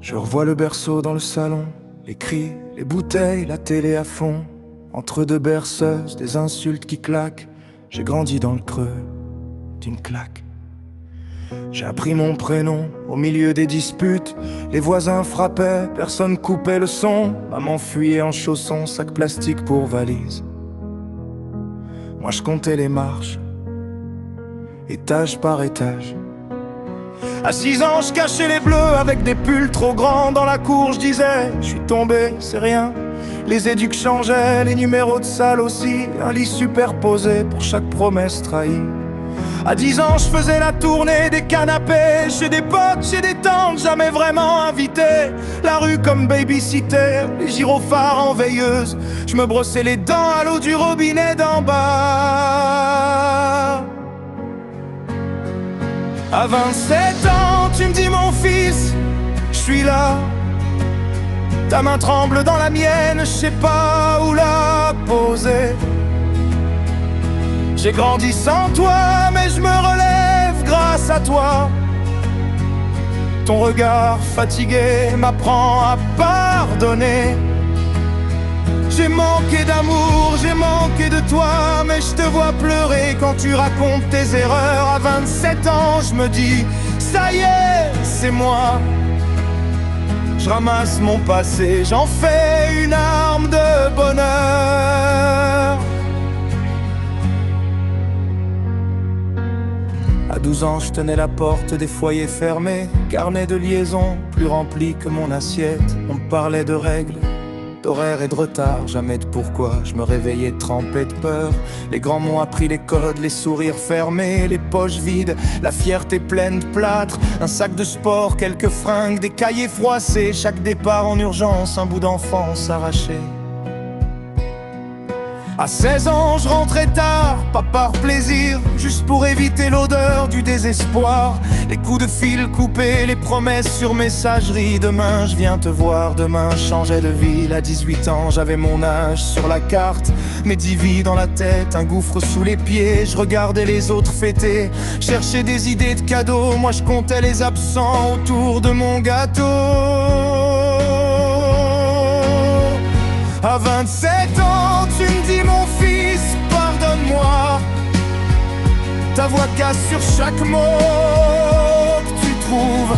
Je revois le berceau dans le salon, les cris, les bouteilles, la télé à fond. Entre deux berceuses, des insultes qui claquent. J'ai grandi dans le creux d'une claque. J'ai appris mon prénom au milieu des disputes. Les voisins frappaient, personne coupait le son. Maman fuyait en chaussons, sac plastique pour valise. Moi je comptais les marches, étage par étage. À 6 ans, je cachais les bleus avec des pulls trop grands dans la cour. Je disais, je suis tombé, c'est rien. Les éduques changeaient, les numéros de salle aussi. Un lit superposé pour chaque promesse trahie. À 10 ans, je faisais la tournée des canapés. Chez des potes, chez des tantes, jamais vraiment invité. La rue comme babysitter, les gyrophares en veilleuse. Je me brossais les dents à l'eau du robinet d'en bas. À 27 ans, tu me dis mon fils, je suis là. Ta main tremble dans la mienne, je sais pas où la poser. J'ai grandi sans toi, mais je me relève grâce à toi. Ton regard fatigué m'apprend à pardonner. J'ai manqué d'amour, j'ai manqué de toi, mais je te vois pleurer quand tu racontes tes erreurs. À 27 ans, je me dis, ça y est, c'est moi. Je ramasse mon passé, j'en fais une arme de bonheur. À 12 ans, je tenais la porte des foyers fermés. Carnet de liaison, plus rempli que mon assiette. On me parlait de règles, d'horaires et de retard, jamais de pourquoi. Je me réveillais trempé de peur. Les grands m'ont appris les codes, les sourires fermés, les poches vides, la fierté pleine de plâtre. Un sac de sport, quelques fringues, des cahiers froissés. Chaque départ en urgence, un bout d'enfance arraché. À 16 ans, je rentrais tard, pas par plaisir, juste pour éviter l'odeur du désespoir. Les coups de fil coupés, les promesses sur messagerie. Demain, je viens te voir, demain, je changeais de ville. À 18 ans, j'avais mon âge sur la carte, mes 10 vies dans la tête, un gouffre sous les pieds. Je regardais les autres fêter, cherchais des idées de cadeaux. Moi, je comptais les absents autour de mon gâteau. À 27 ans, tu me dis mon fils, pardonne-moi. Ta voix casse sur chaque mot que tu trouves.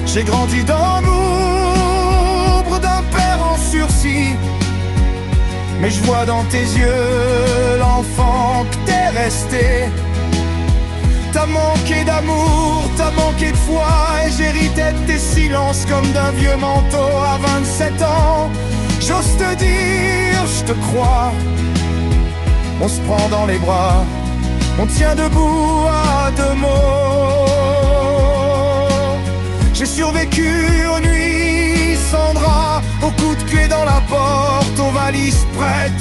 J'ai grandi dans l'ombre d'un père en sursis, mais je vois dans tes yeux l'enfant que t'es resté. T'as manqué d'amour, t'as manqué de foi, et j'héritais de tes silences comme d'un vieux manteau. À 27 ans, j'ose te dire, je te crois. On se prend dans les bras, on tient debout à deux mots. J'ai survécu aux nuits sans drap, aux coups de pied dans la porte, aux valises prêtes.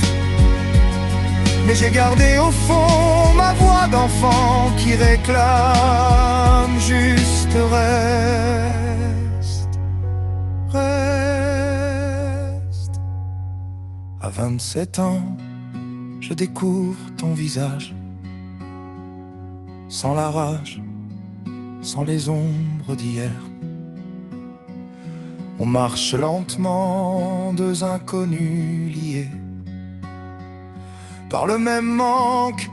Mais j'ai gardé au fond ma voix d'enfant qui réclame juste reste, reste. À 27 ans, je découvre ton visage, sans la rage, sans les ombres d'hier. On marche lentement, deux inconnus liés par le même manque,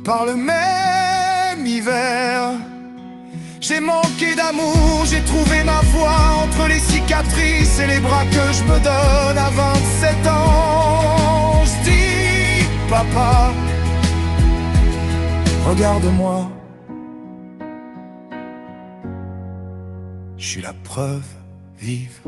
par le même hiver. J'ai manqué d'amour, j'ai trouvé ma voie entre les cicatrices et les bras que je me donne. À 27 ans, je dis papa, regarde-moi. Je suis la preuve vive